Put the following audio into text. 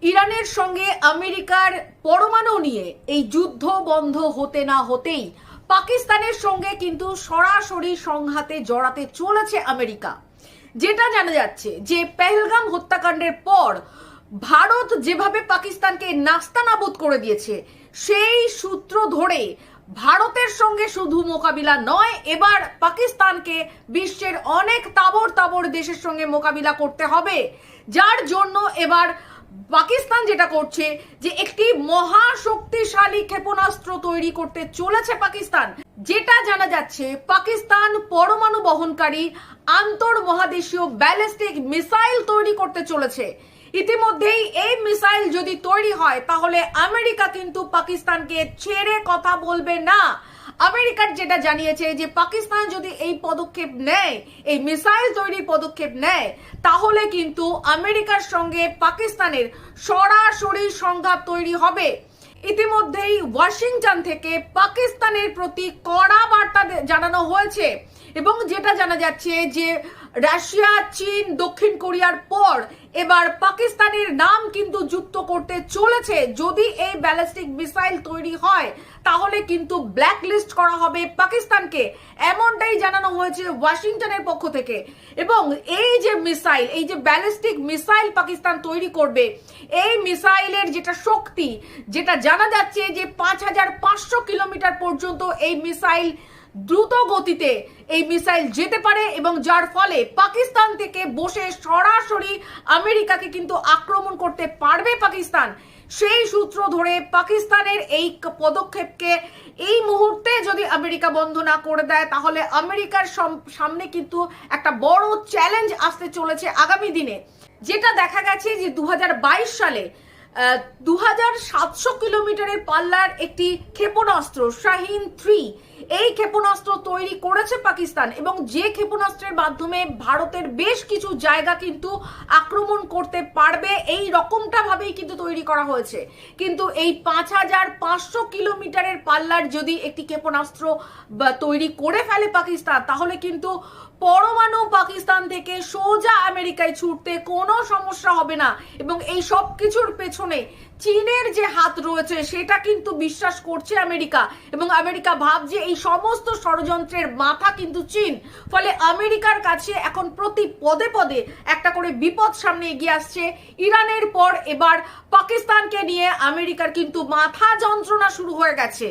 ইরানের সঙ্গে আমেরিকার পরমাণু নিয়ে এই যুদ্ধ বন্ধ হতে না হতেই পাকিস্তানের সঙ্গে কিন্তু সরাসরি সংঘাতে জড়াতে চলেছে আমেরিকা। যেটা জানা যাচ্ছে যে পেহেলগাম হত্যাকাণ্ডের পর ভারত যেভাবে পাকিস্তানকে নাস্তানাবুদ করে দিয়েছে, সেই সূত্র ধরে ভারতের সঙ্গে শুধু মোকাবিলা নয়, এবার পাকিস্তানকে বিশ্বের অনেক তাবর তাবর দেশের সঙ্গে মোকাবিলা করতে হবে। যার জন্য এবার পাকিস্তান যেটা করছে যে একটি মহা শক্তিশালী ক্ষেপণাস্ত্র তৈরি করতে চলেছে পাকিস্তান। যেটা জানা যাচ্ছে পাকিস্তান পরমাণু বহনকারী আন্তর্মহাদেশীয় ব্যালিস্টিক মিসাইল তৈরি করতে চলেছে। ইতিমধ্যেই এই মিসাইল যদি তৈরি হয় তাহলে আমেরিকা কিন্তু পাকিস্তানকে ছেড়ে কথা বলবে না। আমেরিকার যেটা জানিয়েছে যে পাকিস্তান যদি এই পদক্ষেপ নেয়, এই মিসাইল তৈরির পদক্ষেপ নেয়, তাহলে কিন্তু আমেরিকার সঙ্গে পাকিস্তানের সরাসরি সংঘাত তৈরি হবে। ইতিমধ্যেই ওয়াশিংটন থেকে পাকিস্তানের প্রতি কড়া বার্তা জানানো হয়েছে এবং যেটা জানা যাচ্ছে যে রাশিয়া, চীন, দক্ষিণ কোরিয়ার পর এবার পাকিস্তানের নাম কিন্তু যুক্ত করতে চলেছে। যদি এই ব্যালিস্টিক মিসাইল তৈরি হয় তাহলে কিন্তু ব্ল্যাকলিস্ট করা হবে পাকিস্তানকে, এমনটাই জানানো হয়েছে ওয়াশিংটনের পক্ষ থেকে। এবং এই যে মিসাইল, এই যে ব্যালিস্টিক মিসাইল পাকিস্তান তৈরি করবে, এই মিসাইলের যেটা শক্তি, যেটা জানা যাচ্ছে যে 5500 কিলোমিটার পর্যন্ত এই মিসাইল দ্রুত গতিতে এই মিসাইল যেতে পারে এবং যার ফলে পাকিস্তান থেকে বসে সরাসরি আমেরিকাকে কিন্তু আক্রমণ করতে পারবে পাকিস্তান। সেই সূত্র ধরে পাকিস্তানের এই পদক্ষেপকে এই মুহূর্তে যদি আমেরিকা বন্ধ না করে দেয় তাহলে আমেরিকার সামনে কিন্তু একটা বড় চ্যালেঞ্জ আসতে চলেছে আগামী দিনে। যেটা দেখা গেছে যে 2022 সালে 2700 কিলোমিটারের পাল্লার একটি ক্ষেপণাস্ত্র শাহিন 3, এই ক্ষেপণাস্ত্র তৈরি করেছে পাকিস্তান এবং যে ক্ষেপণাস্ত্রের মাধ্যমে ভারতের বেশ কিছু জায়গা কিন্তু আক্রমণ করতে পারবে, এই রকমটা ভাবেই কিন্তু তৈরি করা হয়েছে। কিন্তু এই 5500 কিলোমিটারের পাল্লার যদি একটি ক্ষেপণাস্ত্র তৈরি করে ফেলে পাকিস্তান, তাহলে কিন্তু পরমাণু পাকিস্তান থেকে সোজা আমেরিকায় ছুটতে কোনো সমস্যা হবে না। এবং এই সব কিছুর পেছনে চীনের যে হাত রয়েছে সেটা কিন্তু বিশ্বাস করছে আমেরিকা, এবং আমেরিকা ভাবছে এই সমস্ত ষড়যন্ত্রের মাথা কিন্তু চীন। ফলে আমেরিকার কাছে এখন প্রতি পদে পদে একটা করে বিপদ সামনে এগিয়ে আসছে। ইরানের পর এবার পাকিস্তানকে নিয়ে আমেরিকার কিন্তু মাথা যন্ত্রণা শুরু হয়ে গেছে।